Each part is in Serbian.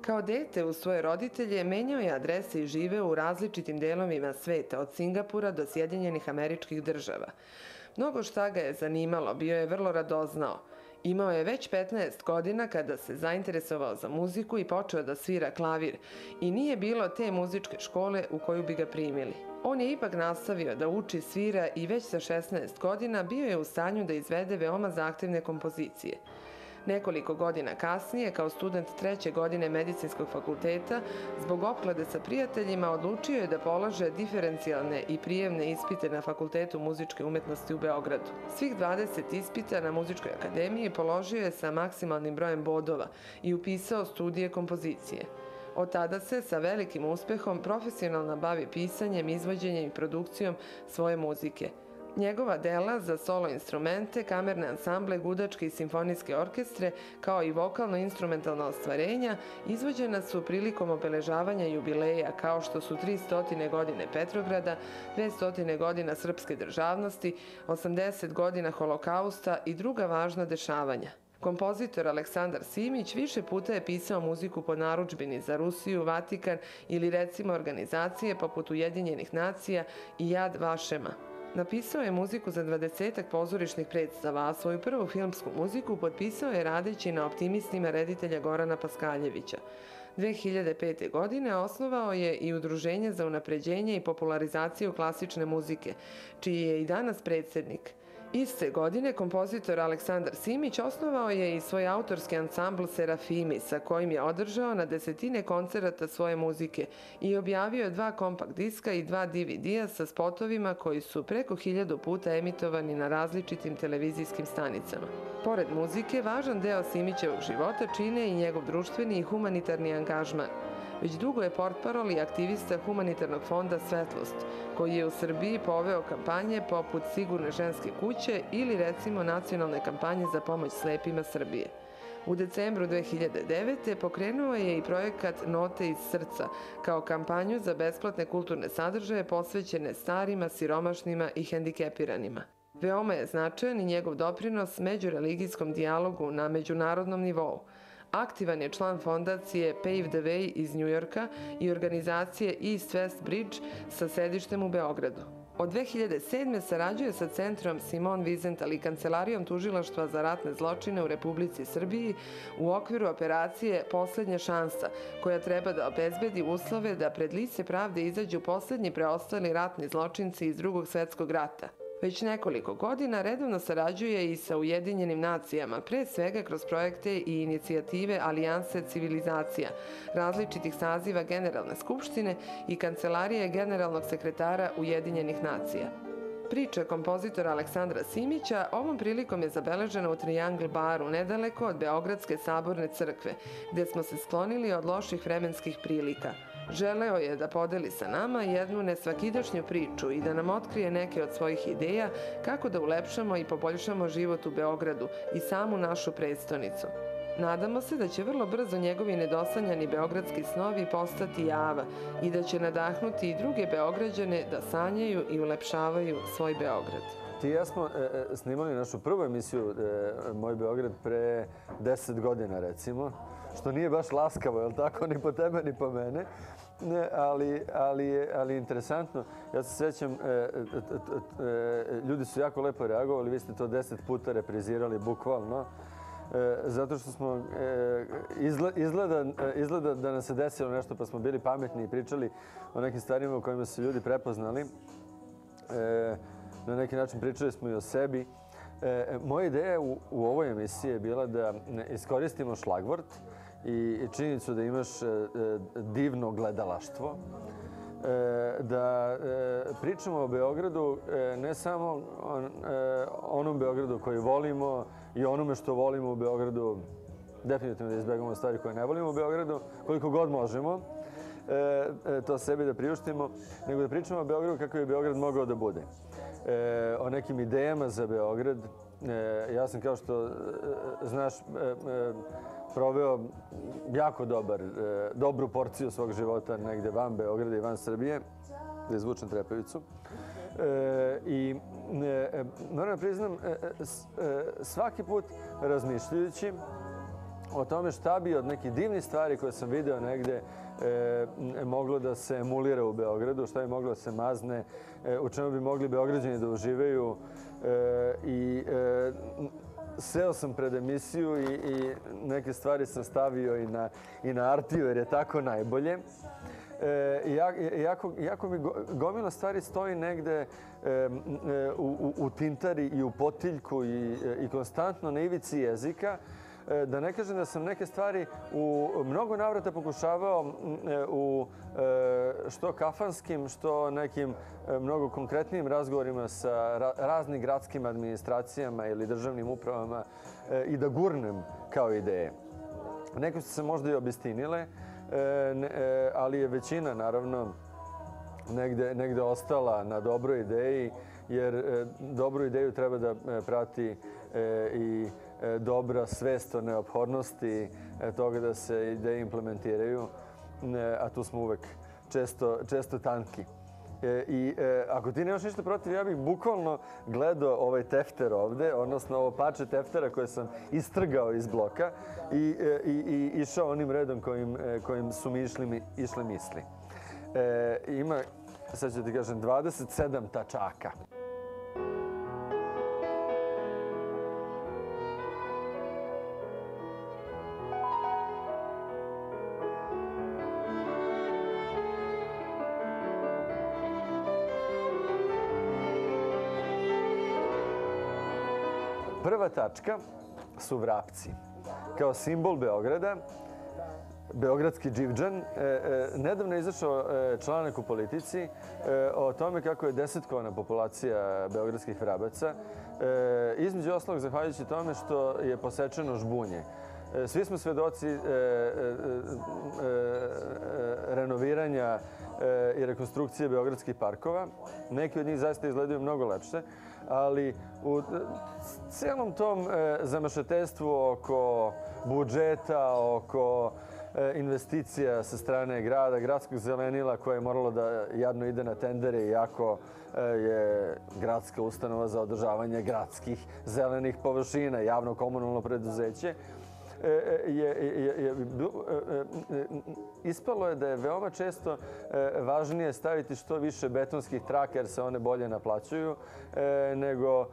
Kao dete uz svoje roditelje menjao je adrese i živeo u različitim delovima sveta, od Singapura do Sjedinjenih Američkih Država. Mnogo šta ga je zanimalo, bio je vrlo radoznao. Imao je već 15 godina kada se zainteresovao za muziku i počeo da svira klavir i nije bilo te muzičke škole u koju bi ga primili. On je ipak nastavio da uči, svira i već sa 16 godina bio je u stanju da izvede veoma zahtevne kompozicije. Nekoliko godina kasnije, kao student 3. godine medicinskog fakulteta, zbog opklade sa prijateljima odlučio je da polaže diferencijalne i prijemne ispite na Fakultetu muzičke umetnosti u Beogradu. Svih 20 ispita na Muzičkoj akademiji položio je sa maksimalnim brojem bodova i upisao studije kompozicije. Od tada se sa velikim uspehom profesionalno bavi pisanjem, izvođenjem i produkcijom svoje muzike. Njegova dela za solo instrumente, kamerne ansamble, gudačke i simfonijske orkestre, kao i vokalno-instrumentalna ostvarenja, izvođena su prilikom obeležavanja jubileja kao što su 300 godine Petrograda, 200 godina srpske državnosti, 80 godina Holokausta i druga važna dešavanja. Kompozitor Aleksandar Simić više puta je pisao muziku po narudžbini za Rusiju, Vatikan ili recimo organizacije poput Ujedinjenih nacija i Jad Vašema. Napisao je muziku za 20-ak pozorišnih predstava, a svoju prvu filmsku muziku potpisao je radeći na Optimistima reditelja Gorana Paskaljevića. 2005. godine osnovao je i Udruženje za unapređenje i popularizaciju klasične muzike, čiji je i danas predsednik. Iste godine kompozitor Aleksandar Simić osnovao je i svoj autorski ansambl Serafimi, sa kojim je održao na desetine koncerata svoje muzike i objavio 2 kompakt diska i 2 DVD-a sa spotovima koji su preko 1000 puta emitovani na različitim televizijskim stanicama. Pored muzike, važan deo Simićevog života čine i njegov društveni i humanitarni angažman. Već dugo je portparol i aktivista humanitarnog fonda Svetlost, koji je u Srbiji poveo kampanje poput Sigurne ženske kuće ili recimo nacionalne kampanje za pomoć slepima Srbije. U decembru 2009. pokrenuo je i projekat Note iz srca kao kampanju za besplatne kulturne sadržaje posvećene starima, siromašnima i hendikepiranima. Veoma je značajan i njegov doprinos međureligijskom dijalogu na međunarodnom nivou. Aktivan je član fondacije Pave the Way iz Njujorka i organizacije East West Bridge sa sedištem u Beogradu. Od 2007. sarađuje sa Centrom Simon Wiesenthal i Kancelarijom tužilaštva za ratne zločine u Republici Srbiji u okviru operacije Poslednja šansa, koja treba da obezbedi uslove da pred lice pravde izađu poslednji preostali ratni zločinci iz Drugog svetskog rata. Već nekoliko godina redovno sarađuje i sa Ujedinjenim nacijama, pre svega kroz projekte i inicijative Alijanse civilizacija, različitih saziva Generalne skupštine i Kancelarije generalnog sekretara Ujedinjenih nacija. Priča kompozitora Aleksandra Simića ovom prilikom je zabeležena u Triangle baru, nedaleko od Beogradske saborne crkve, gde smo se sklonili od loših vremenskih prilika. Želeo je da podeli sa nama jednu nesvakidašnju priču i da nam otkrije neke od svojih ideja kako da ulepšamo i poboljšamo život u Beogradu i samu našu prestonicu. Nadamo se da će vrlo brzo njegovi nedosanjani beogradski snovi postati java i da će nadahnuti i druge Beograđane da sanjaju i ulepšavaju svoj Beograd. Ti i ja smo snimali našu prvu emisiju Moj Beograd pre 10 godina, recimo, što nije baš laskavo, je li tako, ni po tebe, ni po mene, ali je interesantno. Ja se sećam, ljudi su jako lepo reagovali, vi ste to 10 puta reprizirali, bukvalno, zato što smo, izgleda da nam se desilo nešto, pa smo bili pametni i pričali o nekim stvarima u kojima su ljudi prepoznali. Na neki način pričali smo i o sebi. Moja ideja u ovoj emisiji je bila da iskoristimo šlagvort i činjenicu da imaš divno gledalaštvo, da pričamo o Beogradu, ne samo onom Beogradu koji volimo i onome što volimo u Beogradu, definitivno da izbjegamo stvari koje ne volimo u Beogradu, koliko god možemo, to sebi da priuštimo, nego da pričamo o Beogradu kako je Beograd mogao da bude. O nekim idejama za Beograd. Ja sam, kao što znaš, proveo jako dobru porciju svog života negde van Beograda i van Srbije, da izvučem trepavicu. I moram da priznam, svaki put razmišljajući o tome šta bi od nekih divnih stvari koje sam video negde moglo da se emulira u Beogradu, šta bi moglo da se mazne, u čemu bi mogli Beograđani da uživaju. Seo sam pred emisiju i neke stvari sam stavio i na Artiju jer je tako najbolje. Iako mi gomila stvari stoji negde u tintari i u potiljku i konstantno na ivici jezika, da ne kažem da sam neke stvari u mnogo navrata pokušavao u što kafanskim, što nekim mnogo konkretnijim razgovorima sa raznim gradskim administracijama ili državnim upravama i da gurnem kao ideje. Neke su se možda i obistinile, ali je većina, naravno, negde ostala na dobroj ideji, jer dobru ideju treba da prati i dobra svest o neophodnosti toga da se ideje implementiraju, a tu smo uvek često tanki. Ako ti nemaš ništa protiv, ja bih bukvalno gledao ovaj tefter ovde, odnosno ovo pače teftera koje sam istrgao iz bloka i išao onim redom kojim su mi išle misli. Ima, sad ću ti kažem, 27 tačaka. Prva tačka su vrapci. Kao simbol Beograda, beogradski dživdžan, nedavno je izašao članak u Politici o tome kako je desetkovana populacija beogradskih vrabaca. Između ostalog, zahvaljujući tome što je posečeno žbunje. Svi smo svedoci renoviranja i rekonstrukcije beogradskih parkova. Neki od njih zaista izgledaju mnogo lepše, ali u celom tom zamašateljstvu oko budžeta, oko investicija sa strane grada, gradskog zelenila koje je moralo da jadno ide na tendere, iako je gradska ustanova za održavanje gradskih zelenih površina, javno komunalno preduzeće, ispalo je da je veoma često važnije staviti što više betonskih traka jer se one bolje naplaćuju nego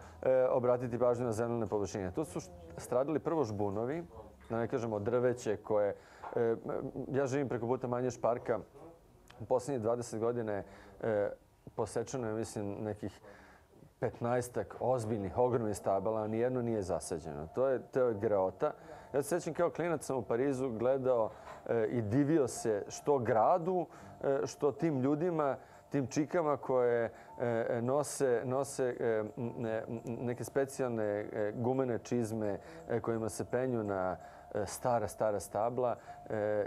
obratiti pažnju na zelene površine. Tu su stradali prvo žbunovi, da ne kažemo drveće koje... Ja živim preko puta Manješ parka. U poslednjih 20 godina je posečeno, ja mislim, nekih 15-ak ozbiljnih, ogromnih stabala, a nijedno nije zasađeno. To je greota. Ja se sjećam kao klinac sam u Parizu gledao i divio se što gradu, što tim ljudima, tim čikama koje nose neke specijalne gumene čizme kojima se penju na stara stabla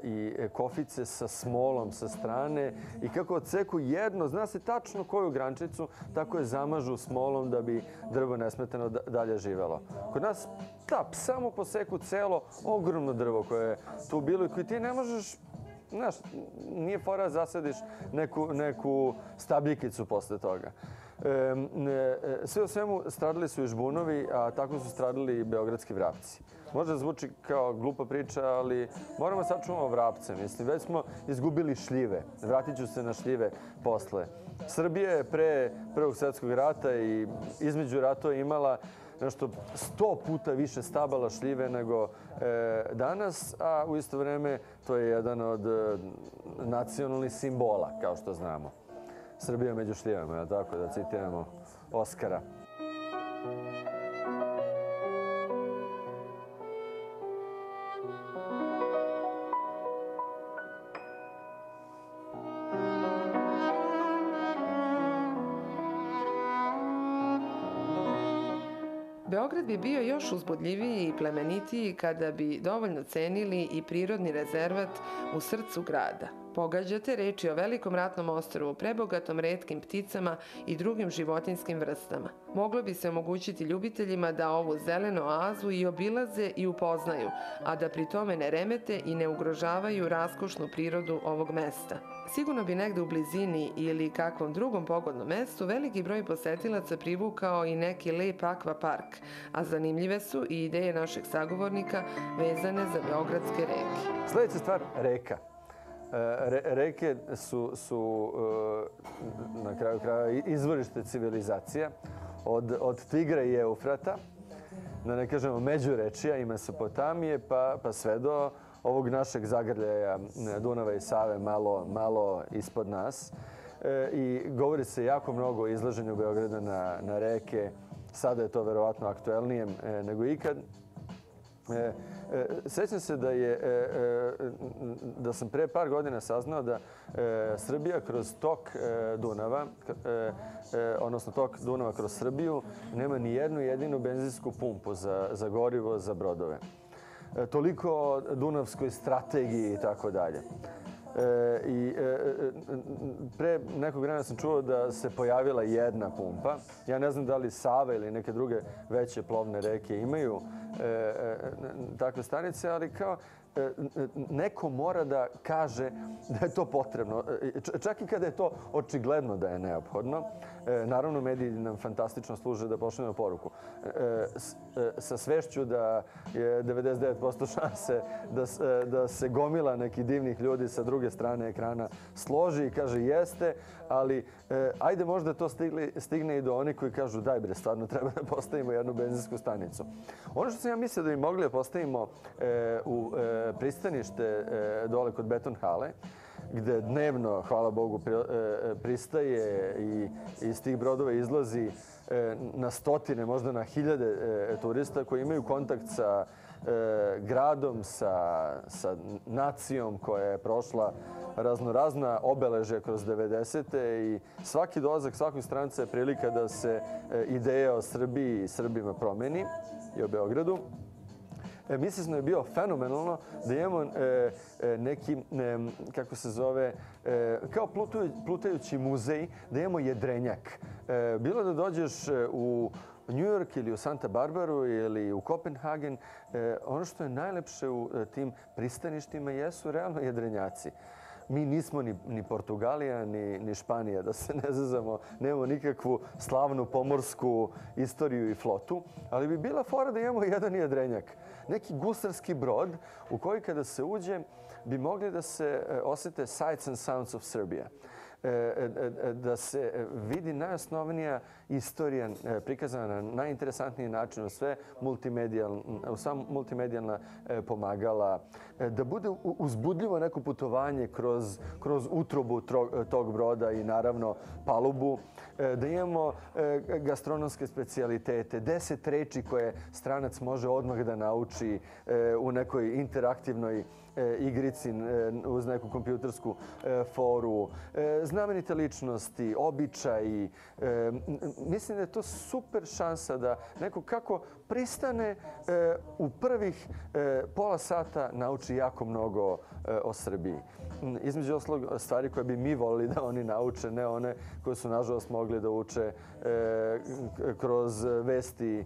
i kofice sa smolom sa strane i kako odseku jedno, zna se tačno koju grančicu, tako je zamažu smolom da bi drvo nesmetano dalje živelo. Kod nas samo poseku celo ogromno drvo koje je tu bilo i koje ti ne možeš, znaš, nije fora zasadiš neku stabljikicu posle toga. Sve u svemu stradali su i žbunovi, a tako su stradali i beogradski vrapci. Možda zvuči kao glupa priča, ali moramo sačuvamo vrapce. Mislim, već smo izgubili šljive. Vratit ću se na šljive posle. Srbija je pre Prvog svjetskog rata i između ratova imala nešto 100 puta više stabala šljive nego danas, a u isto vreme to je jedan od nacionalnih simbola, kao što znamo. Srbija među šljivama, tako da citiramo Oskara. Beograd bi bio još uzbudljiviji i plemenitiji kada bi dovoljno cenili i prirodni rezervat u srcu grada, pogađate, reč je o velikom ratnom ostrvu, prebogatom retkim pticama i drugim životinjskim vrstama. Moglo bi se omogućiti ljubiteljima da ovu zelenu oazu i obilaze i upoznaju, a da pri tome ne remete i ne ugrožavaju raskošnu prirodu ovog mesta. Sigurno bi negde u blizini ili kakvom drugom pogodnom mestu veliki broj posetilaca privukao i neki lep akvapark, a zanimljive su i ideje našeg sagovornika vezane za beogradske reke. Sljedeća stvar, reka. Reke su na kraju kraja izvorište civilizacija. Od Tigra i Eufrata, da ne kažemo Međurečija i Mesopotamije, pa sve do ovog našeg zagrljaja Dunava i Save malo ispod nas. I govori se jako mnogo o izlaženju Beograda na reke. Sada je to verovatno aktuelnije nego ikad. Sjećam se da sam pre par godina saznao da Srbija kroz tok Dunava, odnosno tok Dunava kroz Srbiju, nema ni jednu jedinu benzinsku pumpu za gorivo za brodove. Toliko o dunavskoj strategiji i tako dalje. Pre nekog vremena sam čuo da se pojavila jedna pumpa. Ja ne znam da li Sava ili neke druge veće plovne reke imaju takve stanice, ali kao neko mora da kaže da je to potrebno. Čak i kada je to očigledno da je neophodno. Naravno, mediji nam fantastično služe da pošaljemo poruku. Sa svešću da je 99% šanse da se gomila nekih divnih ljudi sa druge strane ekrana složi i kaže jeste, ali ajde možda to stigne i do onih koji kažu daj bre, stvarno treba da postavimo jednu benzinsku stanicu. Ono što sam ja mislio da bi mogli da postavimo u pristanište dole kod Beton hale, gde dnevno, hvala Bogu, pristaje i iz tih brodova izlazi na stotine, možda na hiljade turista koji imaju kontakt sa gradom, sa nacijom koja je prošla raznorazna obeležja kroz 90. i svaki dolazak svakog stranca je prilika da se ideja o Srbiji i Srbima promeni i o Beogradu. Mislim da je bio fenomenalno da imamo neki, kako se zove, kao plutajući muzej, da imamo jedrenjak. Bilo da dođeš u New York ili u Santa Barbaru ili u Kopenhagen, ono što je najlepše u tim pristaništima jesu realno jedrenjaci. Mi nismo ni Portugalija, ni Španija, da se ne zazamo, nemamo nikakvu slavnu pomorsku istoriju i flotu, ali bi bila fora da imamo jedan jedrenjak. Neki gusarski brod u koji kada se uđe bi mogli da se osete sights and sounds of Serbia. Da se vidi najosnovnija istorija prikazana na najinteresantniji način u sva multimedijalna pomagala, da bude uzbudljivo neko putovanje kroz utrobu tog broda i naravno palubu, da imamo gastronomske specijalitete, 10 reči koje stranac može odmah da nauči u nekoj interaktivnoj igrici uz neku kompjutersku foru, znamenite ličnosti, običaji. Mislim da je to super šansa da neko kako pristane u prvih pola sata nauči jako mnogo o Srbiji. Između ostalog stvari koje bi mi volili da oni nauče, ne one koje su nažalost mogli da uče kroz vesti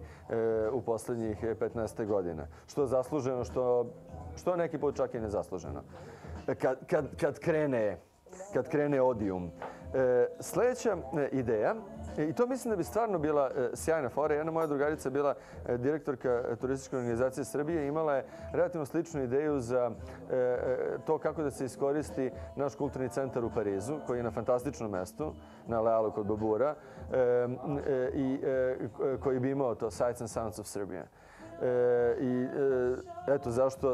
u poslednjih 15 godina. Što je zasluženo, što neki put čak i nezasluženo. Kad krene odijum. Sljedeća ideja, i to mislim da bi stvarno bila sjajna fora. Jedna moja drugarica je bila direktorka Turističke organizacije Srbije i imala je relativno sličnu ideju za to kako da se iskoristi naš kulturni centar u Parizu, koji je na fantastičnom mestu, na Lealu kod Bobura, i koji bi imao to Sights and Sounds of Serbia. I eto,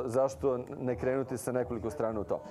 zašto ne krenuti sa nekoliko strana u to?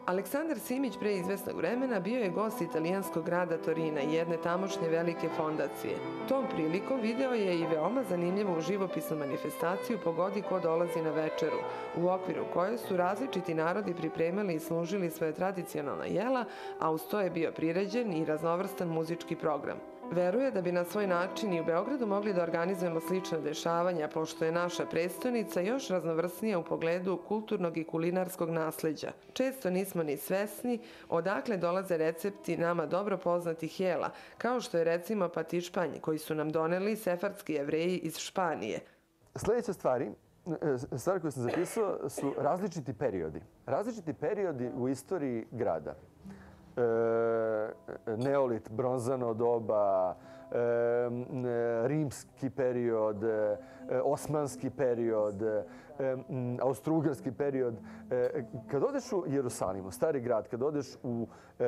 Aleksandar Simić pre izvesnog vremena bio je gost italijanskog grada Torina i jedne tamošnje velike fondacije. Tom prilikom video je i veoma zanimljivu živopisnu manifestaciju Pogodi ko dolazi na večeru, u okviru koje su različiti narodi pripremali i služili svoje tradicionalna jela, a uz to je bio priređen i raznovrstan muzički program. Veruje da bi na svoj način i u Beogradu mogli da organizujemo slična dešavanja, pošto je naša prestonica još raznovrsnija u pogledu kulturnog i kulinarskog nasleđa. Često nismo ni svesni odakle dolaze recepti nama dobro poznatih jela, kao što je recimo patišpanj koji su nam doneli sefardski Jevreji iz Španije. Sljedeća stvari koje sam zapisao su različiti periodi. Različiti periodi u istoriji grada. Neolit, bronzano doba, rimski period, osmanski period, austrougarski period. Kad odeš u Jerusalim, u stari grad, kad odeš u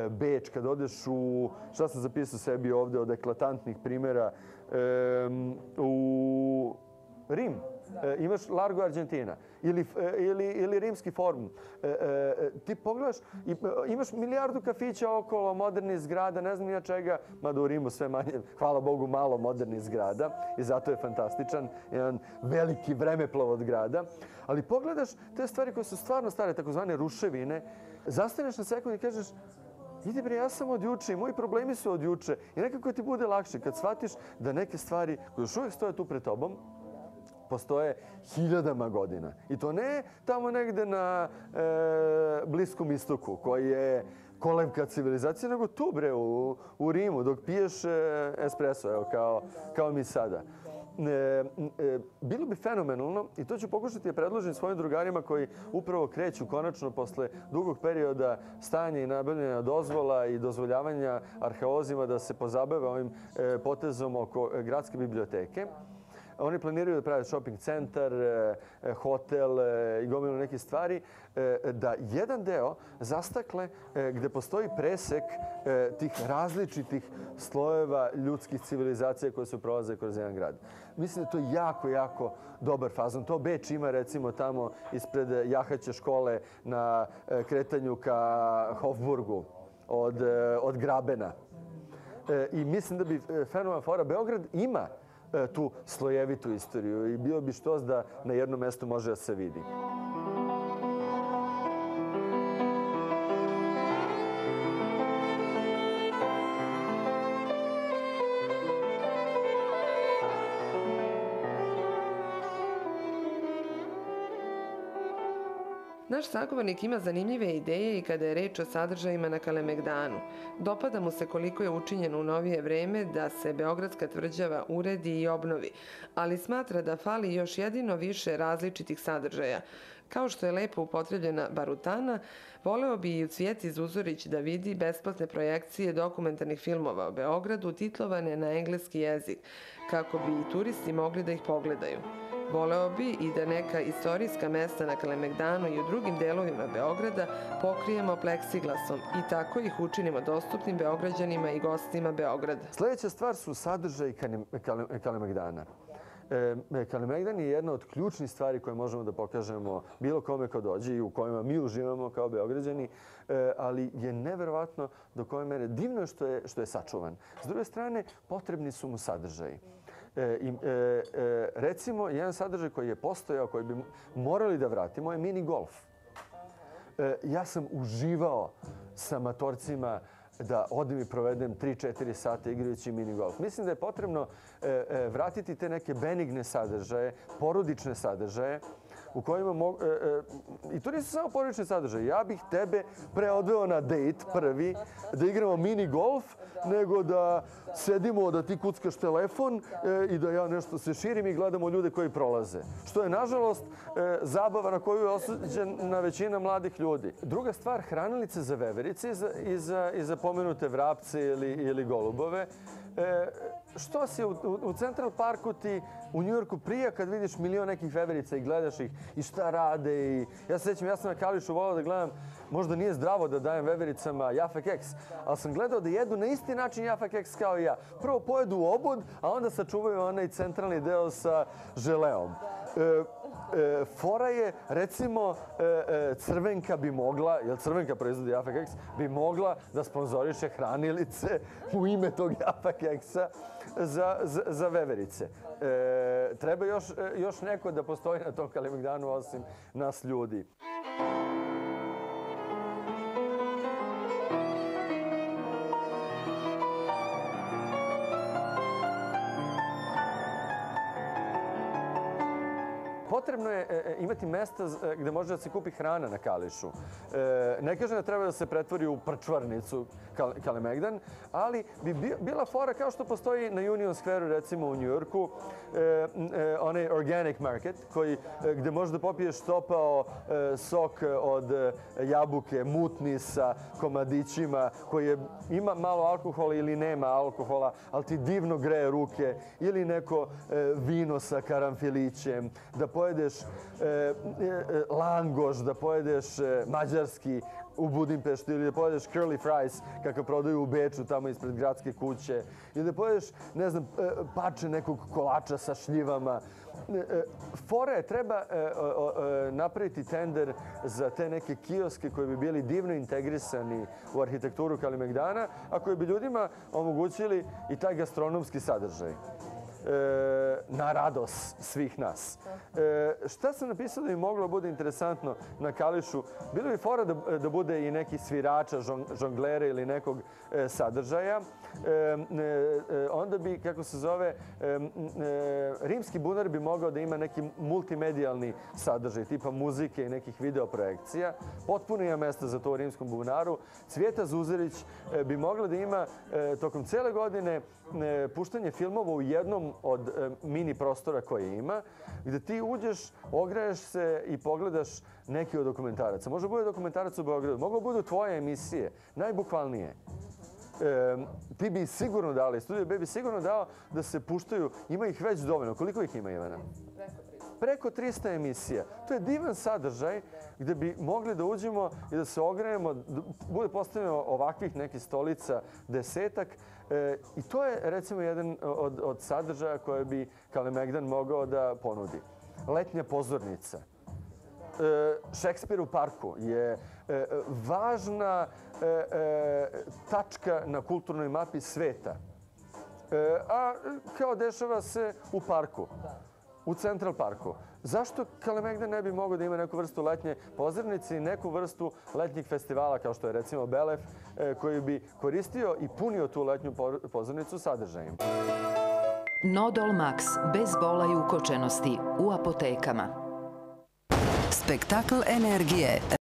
Beč, kad odeš u, šta sam zapisao sebi ovde od eklatantnih primjera, u Rim, imaš Largo Argentina ili Rimski forum. Ti pogledaš, imaš milijardu kafića okolo, modernih zgrada, ne znam ja čega, mada u Rimu sve manje, hvala Bogu, malo modernih zgrada i zato je fantastičan, jedan veliki vremeplov od grada. Ali pogledaš te stvari koje su stvarno stare, takozvane ruševine, zastaneš na sekund i kažeš, idi bre, ja sam od juče i moji problemi su od juče i nekako ti bude lakše kad shvatiš da neke stvari koje još uvijek stoje tu pred tobom, postoje hiljadama godina. I to ne tamo negde na Bliskom istoku, koji je kolevka civilizacije, nego tu bre, u Rimu, dok piješ espresso, evo, kao mi sada. Bilo bi fenomenalno, i to ću pokušati da predložim svojim drugarima koji upravo kreću konačno posle dugog perioda stanja i nabavljanja dozvola i dozvoljavanja arheolozima da se pozabave ovim potezom oko gradske biblioteke. Oni planiraju da prave shopping centar, hotel i gomilu nekih stvari, da jedan deo zastakle gde postoji presek tih različitih slojeva ljudskih civilizacija koje su prolaze kroz jedan grad. Mislim da je to jako, jako dobar fazon. To Beč ima recimo tamo ispred jahaće škole na kretanju ka Hofburgu od Grabena. I mislim da bi fenomenalna fora. Beograd ima tu slojevitu istoriju i bio bi štos da na jednom mestu može da se vidi. Naš sagovornik ima zanimljive ideje i kada je reč o sadržajima na Kalemegdanu. Dopada mu se koliko je učinjeno u novije vreme da se Beogradska tvrđava uredi i obnovi, ali smatra da fali još jedino više različitih sadržaja. Kao što je lepo upotrebljena barutana, voleo bi i u Cvjeti Zuzorić da vidi besplatne projekcije dokumentarnih filmova o Beogradu titlovane na engleski jezik, kako bi i turisti mogli da ih pogledaju. Voleo bi i da neka istorijska mesta na Kalemegdanu i u drugim delovima Beograda pokrijemo pleksiglasom i tako ih učinimo dostupnim Beograđanima i gostima Beograda. Sljedeća stvar su sadržaj Kalemegdana. Kalemegdan je jedna od ključnih stvari koje možemo da pokažemo bilo kome ko dođe i u kojima mi uživamo kao Beograđani, ali je neverovatno do koje mere divno je što je sačuvan. S druge strane, potrebni su mu sadržaji. Recimo, jedan sadržaj koji je postojao, koji bi morali da vratimo, je mini golf. Ja sam uživao sa matorcima da odem i provedem 3-4 sata igrajući mini golf. Mislim da je potrebno vratiti te neke benigne sadržaje, porodične sadržaje, u kojima mogu... I to nisu samo porodični sadržaj. Ja bih tebe preodveo na dejt prvi, da igramo mini golf, nego da sedimo, da ti kuckaš telefon i da ja nešto se širim i gledamo ljude koji prolaze. Što je, nažalost, zabava na koju je osuđena većina mladih ljudi. Druga stvar, hranilice za veverice i za pomenute vrapce ili golubove. Što si u Central Parku ti u Njujorku prija kad vidiš milion nekih veverica i gledaš ih i šta rade. Ja se sjećam, ja sam na Kališu volao da gledam, možda nije zdravo da dajem vevericama Jaffa keks, ali sam gledao da jedu na isti način Jaffa keks kao i ja. Prvo pojedu obod, a onda sačuvaju onaj centralni deo sa želeom. Fora je, recimo, Crvenka bi mogla, jer Crvenka proizvodi Jaffa keks, bi mogla da sponzoriše hranilice u ime tog Jaffa keksa za veverice. Treba još neko da postoji na tom Kalemegdanu osim nas ljudi. Potrebno je imati mesta gde može da se kupi hrana na Kališu. Ne kažem da treba da se pretvori u prčvarnicu Kalemegdan, ali bi bila fora kao što postoji na Union Square-u, recimo u Njujorku, onaj organic market, gde možeš da popiješ topao sok od jabuke, mutni sa komadićima, koji ima malo alkohola ili nema alkohola, ali ti divno greje ruke, ili neko vino sa karamfilićem, da pojedeš langoš, da pojedeš mađarski u Budimpešti ili da pojedeš curly fries kako prodaju u Beču tamo ispred gradske kuće ili da pojedeš, ne znam, pače nekog kolača sa šljivama. Fora je treba napraviti tender za te neke kioske koji bi bili divno integrisani u arhitekturu Kalemegdana, a koji bi ljudima omogućili i taj gastronomski sadržaj. Na radost svih nas. Šta sam napisao da bi moglo bude interesantno na Kališu? Bilo bi fora da bude i neki svirača, žonglera ili nekog sadržaja. Onda bi, kako se zove, rimski bunar bi mogao da ima neki multimedijalni sadržaj, tipa muzike i nekih videoprojekcija. Potpuno ima mesta za to u rimskom bunaru. Cvijeta Zuzerić bi mogla da ima tokom cele godine puštanje filmova u jednom od mini prostora koje ima, gde ti uđeš, ogreješ se i pogledaš neki od dokumentaraca. Može bude dokumentarac u Beogradu, mogu budu tvoje emisije, najbukvalnije. Ti bi sigurno dali, Studio B bi sigurno dao da se puštaju, ima ih već dovoljno. Koliko ih ima, Ivana? Preko 300 emisija. To je divan sadržaj gde bi mogli da uđemo i da se ogrejemo, bude postavljeno ovakvih nekih stolica 10-ak. I to je, recimo, jedan od sadržaja koje bi Kalemegdan mogao da ponudi. Letnja pozornica. Šekspir u parku je važna tačka na kulturnoj mapi sveta. A kao dešava se u parku. U Central Parku. Zašto Kalemegdan ne bi mogao da ima neku vrstu letnje pozornice i neku vrstu letnjih festivala, kao što je recimo Belef, koji bi koristio i punio tu letnju pozornicu sadržajem? Nodol Max, bez bola i ukočenosti, u apotekama. Spektakl energije.